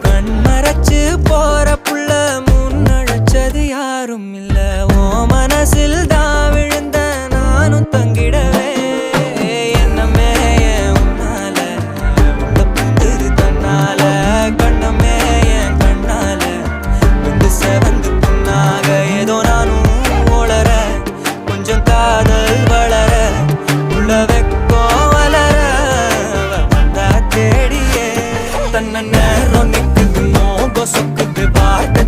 கண்மறைச்சு போற புள்ள முன்னழைச்சது யாரும் இல்ல. ஓ மனசில் தான் விழுந்த நானும் தங்கிடவே என்னமே உன்னால உள்ள புந்துரு தன்னால கண்ணமே என் கண்ணால வந்து செவந்து புண்ணாக ஏதோ நானும் ஓளற கொஞ்சம் காதல் வளர உள்ள வெக்கோ வளர வந்தா தேடியே தன்ன நேரம் நிக்குது மோகம் சொக்குது பாட்டு